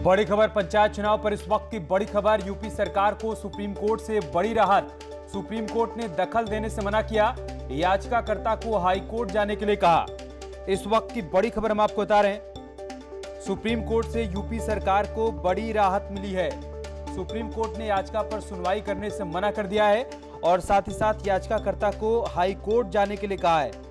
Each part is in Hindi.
बड़ी खबर पंचायत चुनाव पर इस वक्त की बड़ी खबर। यूपी सरकार को सुप्रीम कोर्ट से बड़ी राहत। सुप्रीम कोर्ट ने दखल देने से मना किया, याचिकाकर्ता को हाई कोर्ट जाने के लिए कहा। इस वक्त की बड़ी खबर हम आपको बता रहे हैं। सुप्रीम कोर्ट से यूपी सरकार को बड़ी राहत मिली है। सुप्रीम कोर्ट ने याचिका पर सुनवाई करने से मना कर दिया है और साथ ही साथ याचिकाकर्ता को हाई कोर्ट जाने के लिए कहा है।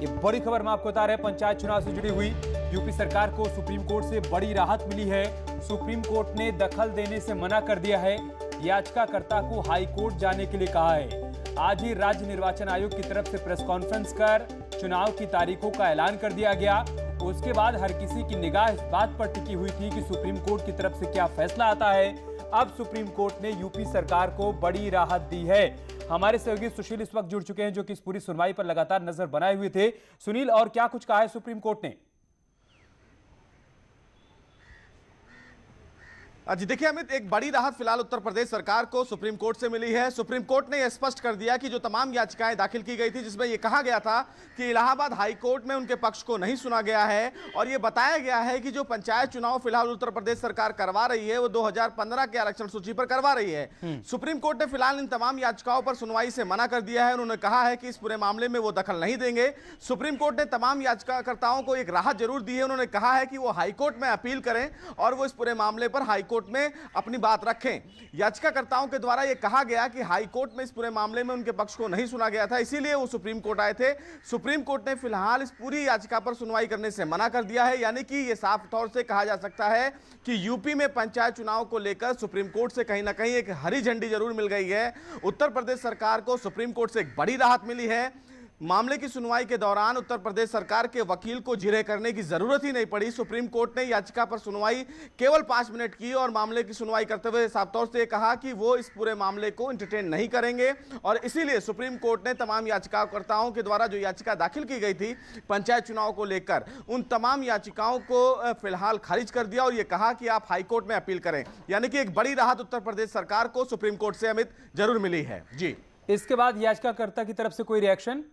ये बड़ी खबर हम आपको बता रहे हैं। पंचायत चुनाव से जुड़ी हुई यूपी सरकार को सुप्रीम कोर्ट से बड़ी राहत मिली है। सुप्रीम कोर्ट ने दखल देने से मना कर दिया है, याचिकाकर्ता को हाई कोर्ट जाने के लिए कहा है। आज ही राज्य निर्वाचन आयोग की तरफ से प्रेस कॉन्फ्रेंस कर चुनाव की तारीखों का ऐलान कर दिया गया। उसके बाद हर किसी की निगाह इस बात पर टिकी हुई थी कि सुप्रीम कोर्ट की तरफ से क्या फैसला आता है। अब सुप्रीम कोर्ट ने यूपी सरकार को बड़ी राहत दी है। हमारे सहयोगी सुशील इस वक्त जुड़ चुके हैं, जो कि इस पूरी सुनवाई पर लगातार नजर बनाए हुए थे। सुनील, और क्या कुछ कहा है सुप्रीम कोर्ट ने? जी देखिए अमित, एक बड़ी राहत फिलहाल उत्तर प्रदेश सरकार को सुप्रीम कोर्ट से मिली है। सुप्रीम कोर्ट ने यह स्पष्ट कर दिया कि जो तमाम याचिकाएं दाखिल की गई थी, जिसमें यह कहा गया था कि इलाहाबाद हाई कोर्ट में उनके पक्ष को नहीं सुना गया है और यह बताया गया है कि जो पंचायत चुनाव फिलहाल उत्तर प्रदेश सरकार करवा रही है वो 2015 के आरक्षण सूची पर करवा रही है। सुप्रीम कोर्ट ने फिलहाल इन तमाम याचिकाओं पर सुनवाई से मना कर दिया है। उन्होंने कहा है कि इस पूरे मामले में वो दखल नहीं देंगे। सुप्रीम कोर्ट ने तमाम याचिकाकर्ताओं को एक राहत जरूर दी है। उन्होंने कहा है कि वो हाईकोर्ट में अपील करें और वो इस पूरे मामले पर हाईकोर्ट में अपनी बात रखें। याचिकाकर्ताओं के द्वारा यह कहा गया कि हाई कोर्ट में इस पूरे मामले में उनके पक्ष को नहीं सुना गया था, इसीलिए वो सुप्रीम कोर्ट आए थे। सुप्रीम कोर्ट ने फिलहाल इस पूरी याचिका पर सुनवाई करने से मना कर दिया है। यानी कि यह साफ तौर से कहा जा सकता है कि यूपी में पंचायत चुनाव को लेकर सुप्रीम कोर्ट से कहीं ना कहीं एक हरी झंडी जरूर मिल गई है। उत्तर प्रदेश सरकार को सुप्रीम कोर्ट से एक बड़ी राहत मिली है। मामले की सुनवाई के दौरान उत्तर प्रदेश सरकार के वकील को जिरह करने की जरूरत ही नहीं पड़ी। सुप्रीम कोर्ट ने याचिका पर सुनवाई केवल 5 मिनट की और मामले की सुनवाई करते हुए साफ तौर से कहा कि वो इस पूरे मामले को एंटरटेन नहीं करेंगे और इसीलिए सुप्रीम कोर्ट ने तमाम याचिकाकर्ताओं के द्वारा जो याचिका दाखिल की गई थी पंचायत चुनाव को लेकर, उन तमाम याचिकाओं को फिलहाल खारिज कर दिया और यह कहा कि आप हाईकोर्ट में अपील करें। यानी कि एक बड़ी राहत उत्तर प्रदेश सरकार को सुप्रीम कोर्ट से अमित जरूर मिली है। जी, इसके बाद याचिकाकर्ता की तरफ से कोई रिएक्शन?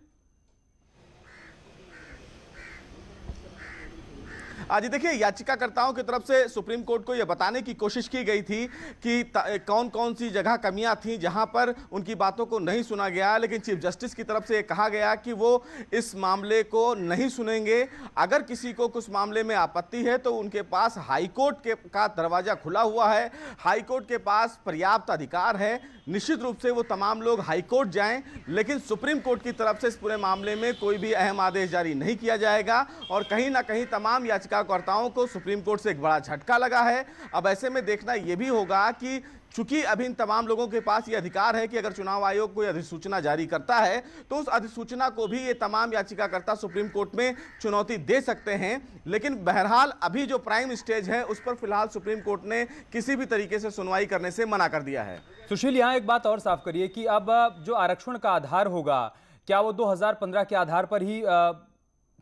आज देखिए, याचिकाकर्ताओं की तरफ से सुप्रीम कोर्ट को यह बताने की कोशिश की गई थी कि कौन कौन सी जगह कमियां थीं जहां पर उनकी बातों को नहीं सुना गया, लेकिन चीफ जस्टिस की तरफ से यह कहा गया कि वो इस मामले को नहीं सुनेंगे। अगर किसी को कुछ मामले में आपत्ति है तो उनके पास हाईकोर्ट का दरवाजा खुला हुआ है। हाईकोर्ट के पास पर्याप्त अधिकार है। निश्चित रूप से वो तमाम लोग हाईकोर्ट जाएं, लेकिन सुप्रीम कोर्ट की तरफ से इस पूरे मामले में कोई भी अहम आदेश जारी नहीं किया जाएगा और कहीं ना कहीं तमाम याचिकाकर्ताओं को सुप्रीम कोर्ट से एक बड़ा झटका लगा है। अब ऐसे में देखना यह भी होगा कि चूंकि अभी इन तमाम लोगों के पास ये अधिकार है कि अगर चुनाव आयोग कोई अधिसूचना जारी करता है तो उस अधिसूचना को भी ये तमाम याचिकाकर्ता सुप्रीम कोर्ट में चुनौती दे सकते हैं। लेकिन बहरहाल अभी जो प्राइम स्टेज है उस पर फिलहाल सुप्रीम कोर्ट ने किसी भी तरीके से सुनवाई करने से मना कर दिया है। सुशील, यहाँ एक बात और साफ करिए कि अब जो आरक्षण का आधार होगा, क्या वो 2015 के आधार पर ही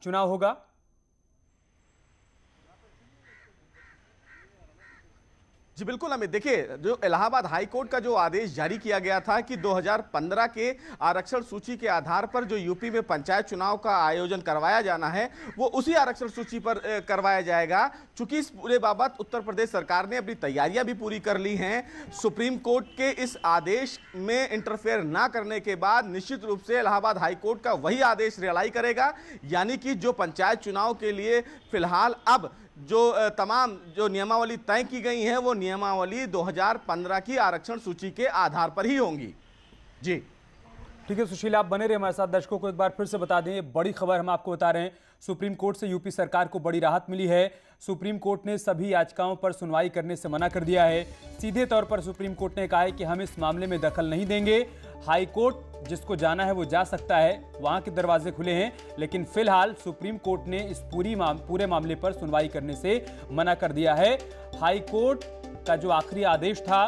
चुनाव होगा? जी बिल्कुल अमित, देखिए जो इलाहाबाद हाई कोर्ट का जो आदेश जारी किया गया था कि 2015 के आरक्षण सूची के आधार पर जो यूपी में पंचायत चुनाव का आयोजन करवाया जाना है वो उसी आरक्षण सूची पर करवाया जाएगा। चूंकि इस पूरे बाबत उत्तर प्रदेश सरकार ने अपनी तैयारियां भी पूरी कर ली हैं। सुप्रीम कोर्ट के इस आदेश में इंटरफेयर ना करने के बाद निश्चित रूप से इलाहाबाद हाई कोर्ट का वही आदेश रियलाई करेगा। यानी कि जो पंचायत चुनाव के लिए फिलहाल अब जो तमाम जो नियमावली तय की गई हैं वो नियमावली 2015 की आरक्षण सूची के आधार पर ही होंगी। जी ठीक है सुशील, आप बने रहे हमारे साथ। दर्शकों को एक बार फिर से बता दें, ये बड़ी खबर हम आपको बता रहे हैं। सुप्रीम कोर्ट से यूपी सरकार को बड़ी राहत मिली है। सुप्रीम कोर्ट ने सभी याचिकाओं पर सुनवाई करने से मना कर दिया है। सीधे तौर पर सुप्रीम कोर्ट ने कहा है कि हम इस मामले में दखल नहीं देंगे। हाई कोर्ट जिसको जाना है वो जा सकता है, वहां के दरवाजे खुले हैं। लेकिन फिलहाल सुप्रीम कोर्ट ने इस पूरे मामले पर सुनवाई करने से मना कर दिया है। हाई कोर्ट का जो आखिरी आदेश था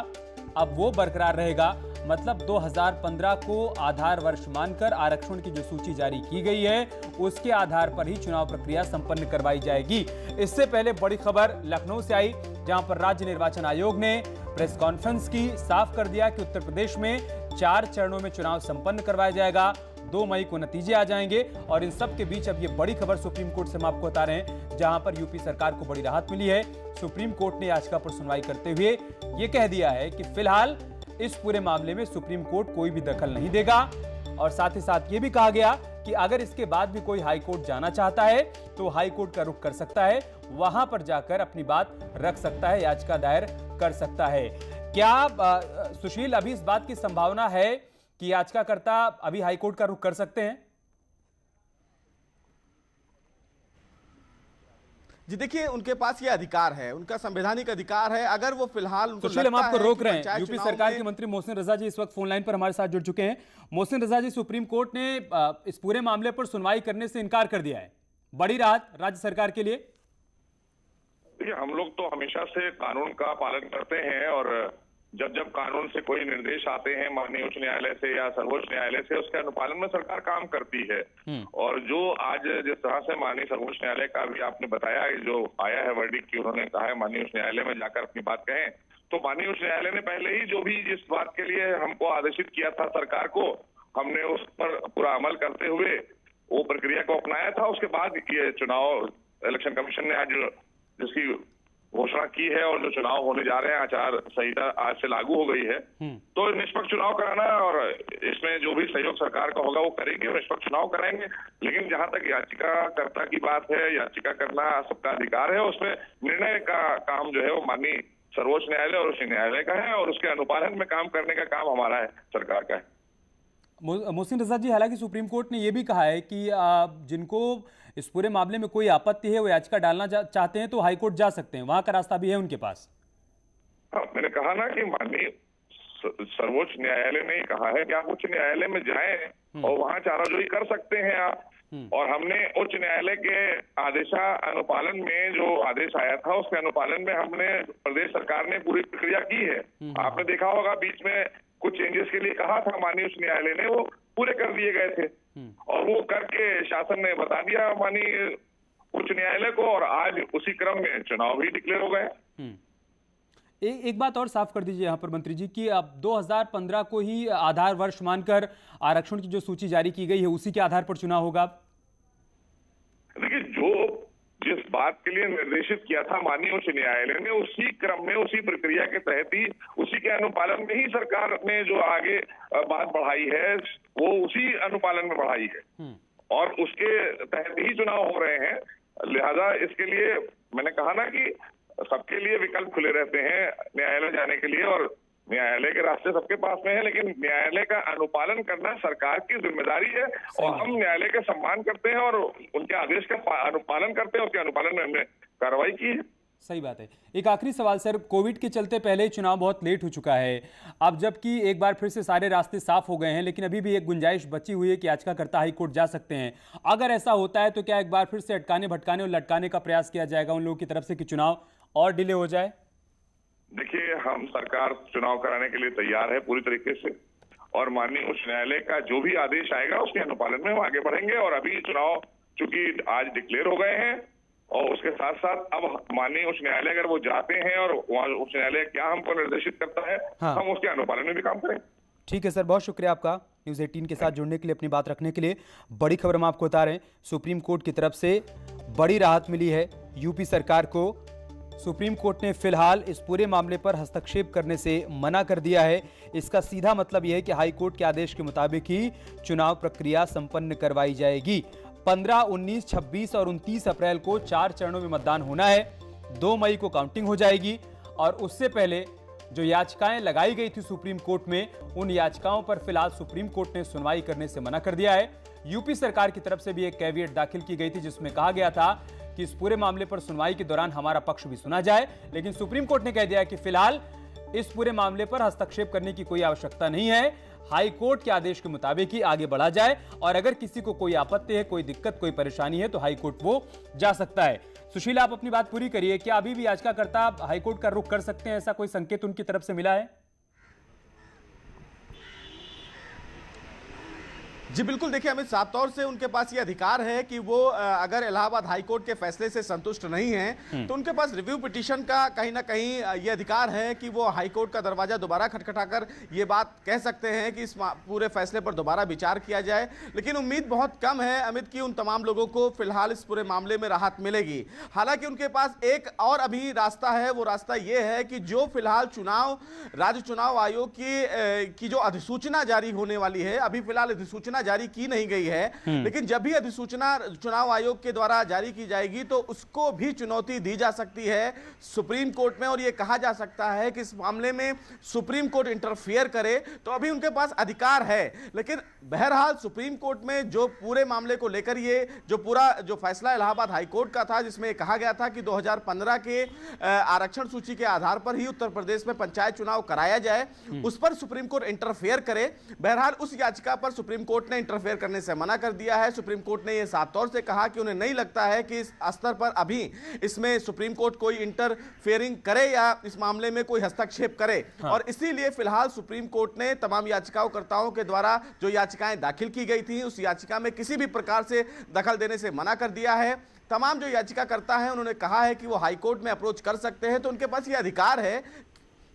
अब वो बरकरार रहेगा। मतलब 2015 को आधार वर्ष मानकर आरक्षण की जो सूची जारी की गई है उसके आधार पर ही चुनाव प्रक्रिया संपन्न करवाई जाएगी। इससे पहले बड़ी खबर लखनऊ से आई, जहां पर राज्य निर्वाचन आयोग ने प्रेस कॉन्फ्रेंस की, साफ कर दिया कि उत्तर प्रदेश में 4 चरणों में चुनाव संपन्न करवाया जाएगा। 2 मई को नतीजे आ जाएंगे। और इन सब के बीच अब ये बड़ी खबर सुप्रीम कोर्ट से हम आपको बता रहे हैं, जहां पर यूपी सरकार को बड़ी राहत मिली है। सुप्रीम कोर्ट ने याचिका पर सुनवाई करते हुए ये कह दिया है कि फिलहाल इस पूरे मामले में सुप्रीम कोर्ट कोई भी दखल नहीं देगा। और साथ ही साथ ये भी कहा गया कि अगर इसके बाद भी कोई हाई कोर्ट जाना चाहता है तो हाई कोर्ट का रुख कर सकता है, वहां पर जाकर अपनी बात रख सकता है, याचिका दायर कर सकता है। क्या सुशील, अभी इस बात की संभावना है कि याचिकाकर्ता अभी हाई कोर्ट का रुख कर सकते हैं? जी देखिए, उनके पास ये अधिकार है, उनका संवैधानिक अधिकार है। अगर वो फिलहाल उनको सुशील, हम आपको रोक रहे हैं। पंचायत यूपी चुनाव सरकार में- के मंत्री मोहसिन रजा जी इस वक्त फोन लाइन पर हमारे साथ जुड़ चुके हैं। मोहसिन रजा जी, सुप्रीम कोर्ट ने इस पूरे मामले पर सुनवाई करने से इनकार कर दिया है, बड़ी राहत राज्य सरकार के लिए। देखिए, हम लोग तो हमेशा से कानून का पालन करते हैं और जब जब कानून से कोई निर्देश आते हैं माननीय उच्च न्यायालय से या सर्वोच्च न्यायालय से, उसके अनुपालन में सरकार काम करती है। और जो आज जिस तरह से माननीय सर्वोच्च न्यायालय का भी आपने बताया, जो आया है वर्डिक्ट की, उन्होंने कहा है माननीय उच्च न्यायालय में जाकर अपनी बात कहें, तो माननीय उच्च न्यायालय ने पहले ही जो भी जिस बात के लिए हमको आदेशित किया था सरकार को, हमने उस पर पूरा अमल करते हुए वो प्रक्रिया को अपनाया था। उसके बाद ये चुनाव इलेक्शन कमीशन ने आज जिसकी घोषणा की है और जो चुनाव होने जा रहे हैं, आचार संहिता आज से लागू हो गई है, तो निष्पक्ष चुनाव कराना और इसमें जो भी सहयोग सरकार का होगा वो करेंगे और निष्पक्ष चुनाव कराएंगे। लेकिन जहां तक याचिकाकर्ता की बात है, याचिका करना सबका अधिकार है, उसमें निर्णय का काम जो है वो माननीय सर्वोच्च न्यायालय और उच्च न्यायालय का है और उसके अनुपालन में काम करने का काम हमारा है, सरकार का है। मोहसिन रजा जी, हालांकि सुप्रीम कोर्ट ने यह भी कहा है कि जिनको इस पूरे मामले में कोई आपत्ति है, वो याचिका डालना चाहते हैं तो हाईकोर्ट जा सकते हैं, वहां का रास्ता भी है उनके पास। हाँ, मैंने कहा ना कि माननीय सर्वोच्च न्यायालय ने कहा है कि आप उच्च न्यायालय में जाएं और वहां चाराजोई कर सकते हैं आप। और हमने उच्च न्यायालय के आदेशानुपालन में जो आदेश आया था, उसके अनुपालन में हमने प्रदेश सरकार ने पूरी प्रक्रिया की है। आपने देखा होगा बीच में कुछ चेंजेस के लिए कहा था माननीय उच्च न्यायालय ने, वो पूरे कर दिए गए थे और वो करके शासन ने बता दिया माननीय उच्च न्यायालय को और आज उसी क्रम में चुनाव भी डिक्लेयर हो गए। एक बात और साफ कर दीजिए यहाँ पर मंत्री जी कि अब 2015 को ही आधार वर्ष मानकर आरक्षण की जो सूची जारी की गई है, उसी के आधार पर चुनाव होगा। देखिए, जो जिस बात के लिए निर्देशित किया था माननीय उच्च न्यायालय ने, उसी क्रम में उसी प्रक्रिया के तहत ही उसी के अनुपालन में ही सरकार ने जो आगे बात बढ़ाई है वो उसी अनुपालन में बढ़ाई है और उसके तहत ही चुनाव हो रहे हैं। लिहाजा इसके लिए मैंने कहा ना कि सबके लिए विकल्प खुले रहते हैं न्यायालय जाने के लिए और न्यायालय के रास्ते सबके पास में है, लेकिन न्यायालय का अनुपालन करना सरकार की जिम्मेदारी है और हम न्यायालय का सम्मान करते हैं और उनके आदेश का अनुपालन करते हैं। उसके अनुपालन में हमने कार्रवाई की है। सही बात है। एक आखिरी सवाल सर, कोविड के चलते पहले ही चुनाव बहुत लेट हो चुका है, अब जबकि एक बार फिर से सारे रास्ते साफ हो गए हैं, लेकिन अभी भी एक गुंजाइश बची हुई है कि याचिकाकर्ता हाई कोर्ट जा सकते हैं। अगर ऐसा होता है तो क्या एक बार फिर से अटकाने भटकाने और लटकाने का प्रयास किया जाएगा उन लोगों की तरफ से कि चुनाव और डिले हो जाए? देखिए, हम सरकार चुनाव कराने के लिए तैयार है पूरी तरीके से और माननीय उच्च न्यायालय का जो भी आदेश आएगा उसके अनुपालन में हम आगे बढ़ेंगे। और अभी चुनाव चूंकि आज डिक्लेयर हो गए हैं और उसके साथ साथ अब माननीय उच्च न्यायालय अगर वो जाते हैं और वहाँ उच्च न्यायालय क्या हमको निर्देशित करता है, हम उसके अनुपालन में भी काम करेंगे। ठीक है सर, बहुत शुक्रिया आपका न्यूज़ 18 के साथ जुड़ने के लिए, अपनी बात रखने के लिए। बड़ी खबर हम आपको बता रहे हैं, सुप्रीम कोर्ट की तरफ से बड़ी राहत मिली है यूपी सरकार को। सुप्रीम कोर्ट ने फिलहाल इस पूरे मामले पर हस्तक्षेप करने से मना कर दिया है। इसका सीधा मतलब यह है कि हाई कोर्ट के आदेश के मुताबिक ही चुनाव प्रक्रिया संपन्न करवाई जाएगी। 15, 19, 26 और 29 अप्रैल को 4 चरणों में मतदान होना है। 2 मई को काउंटिंग हो जाएगी और उससे पहले जो याचिकाएं लगाई गई थी सुप्रीम कोर्ट में, उन याचिकाओं पर फिलहाल सुप्रीम कोर्ट ने सुनवाई करने से मना कर दिया है। यूपी सरकार की तरफ से भी एक कैविएट दाखिल की गई थी जिसमें कहा गया था कि इस पूरे मामले पर सुनवाई के दौरान हमारा पक्ष भी सुना जाए, लेकिन सुप्रीम कोर्ट ने कह दिया कि फिलहाल इस पूरे मामले पर हस्तक्षेप करने की कोई आवश्यकता नहीं है, हाई कोर्ट के आदेश के मुताबिक ही आगे बढ़ा जाए और अगर किसी को कोई आपत्ति है, कोई दिक्कत, कोई परेशानी है तो हाई कोर्ट वो जा सकता है। सुशील, आप अपनी बात पूरी करिए। क्या अभी भी याचिकाकर्ता हाई कोर्ट का रुख कर सकते हैं, ऐसा कोई संकेत उनकी तरफ से मिला है? जी बिल्कुल, देखिए अमित, साफ तौर से उनके पास ये अधिकार है कि वो अगर इलाहाबाद हाईकोर्ट के फैसले से संतुष्ट नहीं है तो उनके पास रिव्यू पिटीशन का कहीं ना कहीं ये अधिकार है कि वो हाईकोर्ट का दरवाजा दोबारा खटखटाकर ये बात कह सकते हैं कि इस पूरे फैसले पर दोबारा विचार किया जाए। लेकिन उम्मीद बहुत कम है अमित कि उन तमाम लोगों को फिलहाल इस पूरे मामले में राहत मिलेगी। हालांकि उनके पास एक और अभी रास्ता है, वो रास्ता ये है कि जो फिलहाल राज्य चुनाव आयोग की जो अधिसूचना जारी होने वाली है, अभी फिलहाल अधिसूचना जारी की नहीं गई है, लेकिन जब भी अधिसूचना चुनाव आयोग के द्वारा जारी की जाएगी तो उसको भी चुनौती दी जा सकती है सुप्रीम कोर्ट में, और यह कहा जा सकता है कि इस मामले में सुप्रीम कोर्ट इंटरफियर करे तो अभी उनके पास अधिकार है। लेकिन बहरहाल सुप्रीम कोर्ट में जो पूरे मामले को लेकर ये जो फैसला इलाहाबाद हाईकोर्ट का था, जिसमें कहा गया था कि 2015 के आरक्षण सूची के आधार पर ही उत्तर प्रदेश में पंचायत चुनाव कराया जाए, उस पर सुप्रीम कोर्ट इंटरफेयर करे। बहरहाल उस याचिका पर सुप्रीम कोर्ट ने इंटरफेयर करने से मना कर दिया है। सुप्रीम कोर्ट ने यह साफ तौर से कहा कि उन्हें नहीं लगता है कि इस स्तर पर अभी इसमें सुप्रीम कोर्ट कोई इंटरफेयरिंग करे या इस मामले में कोई हस्तक्षेप करे। और इसीलिए फिलहाल सुप्रीम कोर्ट ने तमाम याचिकाकर्ताओं के द्वारा जो याचिकाएं दाखिल की गई थी, उस याचिका में किसी भी प्रकार से दखल देने से मना कर दिया है। तमाम जो याचिकाकर्ता हैं उन्होंने कहा है कि वो हाईकोर्ट में अप्रोच कर सकते हैं, तो उनके पास ये अधिकार है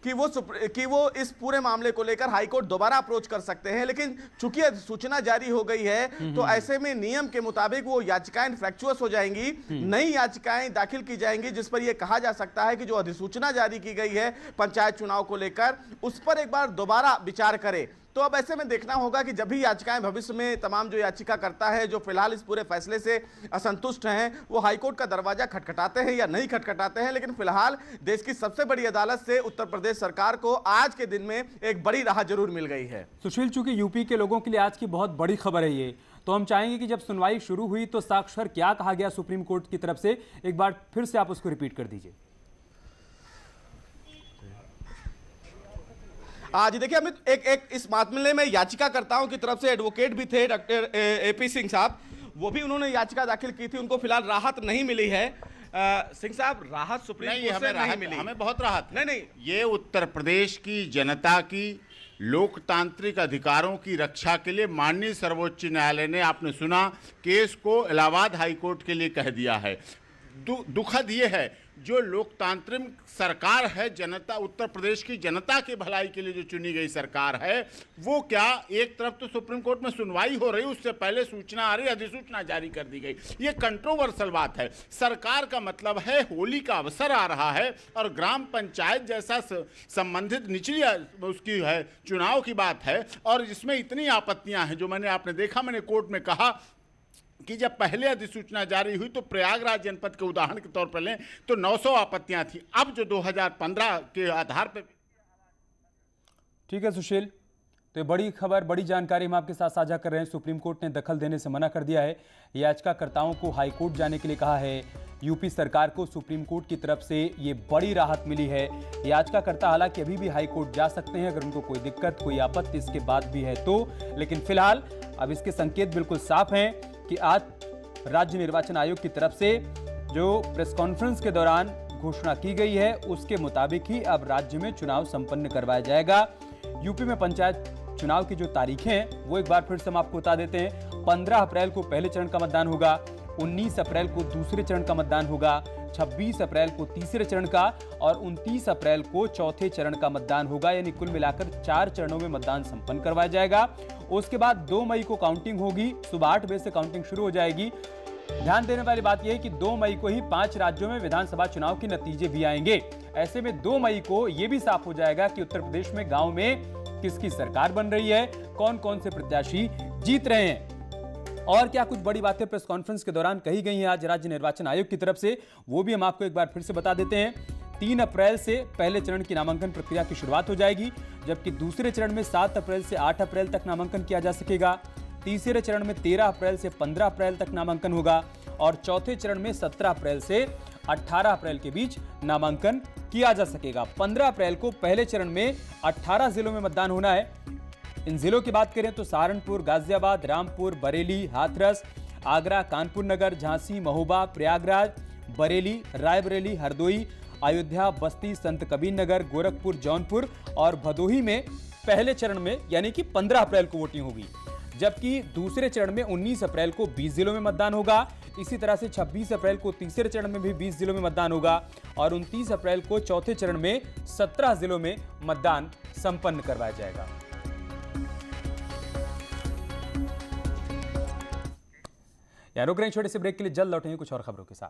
कि वो इस पूरे मामले को लेकर हाईकोर्ट दोबारा अप्रोच कर सकते हैं। लेकिन चूंकि सूचना जारी हो गई है तो ऐसे में नियम के मुताबिक वो याचिकाएं इनफ्रैक्चुअस हो जाएंगी, नई याचिकाएं दाखिल की जाएंगी, जिस पर यह कहा जा सकता है कि जो अधिसूचना जारी की गई है पंचायत चुनाव को लेकर, उस पर एक बार दोबारा विचार करे। तो अब ऐसे में देखना होगा कि जब भी याचिकाएं भविष्य में तमाम जो याचिकाकर्ता है जो फिलहाल इस पूरे फैसले से असंतुष्ट हैं, वो हाईकोर्ट का दरवाजा खटखटाते हैं या नहीं खटखटाते हैं। लेकिन फिलहाल देश की सबसे बड़ी अदालत से उत्तर प्रदेश सरकार को आज के दिन में एक बड़ी राहत जरूर मिल गई है। सुशील, चूंकि यूपी के लोगों के लिए आज की बहुत बड़ी खबर है ये, तो हम चाहेंगे कि जब सुनवाई शुरू हुई तो साक्षर क्या कहा गया सुप्रीम कोर्ट की तरफ से, एक बार फिर से आप उसको रिपीट कर दीजिए। आज देखिए अमित, एक इस मामले में याचिकाकर्ताओं की तरफ से एडवोकेट भी थे, डॉक्टर एपी सिंह साहब, वो भी उन्होंने याचिका दाखिल की थी, उनको फिलहाल राहत नहीं मिली है। सिंह साहब, राहत सुप्रीम कोर्ट से नहीं मिली। हमें बहुत राहत नहीं, ये उत्तर प्रदेश की जनता की लोकतांत्रिक अधिकारों की रक्षा के लिए माननीय सर्वोच्च न्यायालय ने, आपने सुना, केस को इलाहाबाद हाईकोर्ट के लिए कह दिया है। दुखद ये है, जो लोकतांत्रिक सरकार है, जनता, उत्तर प्रदेश की जनता की भलाई के लिए जो चुनी गई सरकार है, वो क्या, एक तरफ तो सुप्रीम कोर्ट में सुनवाई हो रही, उससे पहले सूचना आ रही, अधिसूचना जारी कर दी गई। ये कंट्रोवर्शियल बात है। सरकार का मतलब है होली का अवसर आ रहा है और ग्राम पंचायत जैसा संबंधित निचली उसकी है चुनाव की बात है, और इसमें इतनी आपत्तियां हैं। जो आपने देखा, मैंने कोर्ट में कहा कि जब पहले अधिसूचना जारी हुई तो प्रयागराज जनपद के उदाहरण के तौर पर लें तो 900 आपत्तियां थी। अब जो 2015 के आधार पर। ठीक है सुशील, तो ये बड़ी खबर, बड़ी जानकारी हम आपके साथ साझा कर रहे हैं। सुप्रीम कोर्ट ने दखल देने से मना कर दिया है, याचिकाकर्ताओं को हाईकोर्ट जाने के लिए कहा है। यूपी सरकार को सुप्रीम कोर्ट की तरफ से ये बड़ी राहत मिली है। याचिकाकर्ता हालांकि अभी भी हाईकोर्ट जा सकते हैं अगर उनको कोई दिक्कत, कोई आपत्ति इसके बाद भी है तो, लेकिन फिलहाल अब इसके संकेत बिल्कुल साफ हैं कि आज राज्य निर्वाचन आयोग की तरफ से जो प्रेस कॉन्फ्रेंस के दौरान घोषणा की गई है उसके मुताबिक ही अब राज्य में चुनाव संपन्न करवाया जाएगा। यूपी में पंचायत चुनाव की जो तारीखें हैं वो एक बार फिर से हम आपको बता देते हैं। 15 अप्रैल को पहले चरण का मतदान होगा, 19 अप्रैल को दूसरे चरण का मतदान होगा, 26 अप्रैल को तीसरे चरण का और 29 अप्रैल को चौथे चरण का मतदान होगा। यानी कुल मिलाकर 4 चरणों में मतदान संपन्न करवाया जाएगा। उसके बाद 2 मई को काउंटिंग होगी, सुबह 8 बजे से काउंटिंग शुरू हो जाएगी। ध्यान देने वाली बात यह है कि 2 मई को ही 5 राज्यों में विधानसभा चुनाव के नतीजे भी आएंगे। ऐसे में 2 मई को यह भी साफ हो जाएगा कि उत्तर प्रदेश में गांव में किसकी सरकार बन रही है, कौन कौन से प्रत्याशी जीत रहे हैं और क्या कुछ बड़ी बातें प्रेस कॉन्फ्रेंस के दौरान कही गई हैं आज राज्य निर्वाचन आयोग की तरफ से, वो भी हम आपको एक बार फिर से बता देते हैं। 3 अप्रैल से पहले चरण की नामांकन प्रक्रिया की शुरुआत हो जाएगी, जबकि दूसरे चरण में 7 अप्रैल से 8 अप्रैल तक नामांकन किया जा सकेगा। तीसरे चरण में 13 अप्रैल से 15 अप्रैल तक नामांकन होगा और चौथे चरण में 17 अप्रैल से 18 अप्रैल के बीच नामांकन किया जा सकेगा। 15 अप्रैल को पहले चरण में 18 जिलों में मतदान होना है। इन जिलों की बात करें तो सहारनपुर, गाजियाबाद, रामपुर, बरेली, हाथरस, आगरा, कानपुर नगर, झांसी, महोबा, प्रयागराज, बरेली, रायबरेली, हरदोई, अयोध्या, बस्ती, संत कबीर नगर, गोरखपुर, जौनपुर और भदोही में पहले चरण में यानी कि 15 अप्रैल को वोटिंग होगी। जबकि दूसरे चरण में 19 अप्रैल को 20 जिलों में मतदान होगा। इसी तरह से 26 अप्रैल को तीसरे चरण में भी 20 जिलों में मतदान होगा और 29 अप्रैल को चौथे चरण में 17 जिलों में मतदान संपन्न करवाया जाएगा। रुक रहे हैं छोटे से ब्रेक के लिए, जल्द लौटेंगे कुछ और खबरों के साथ।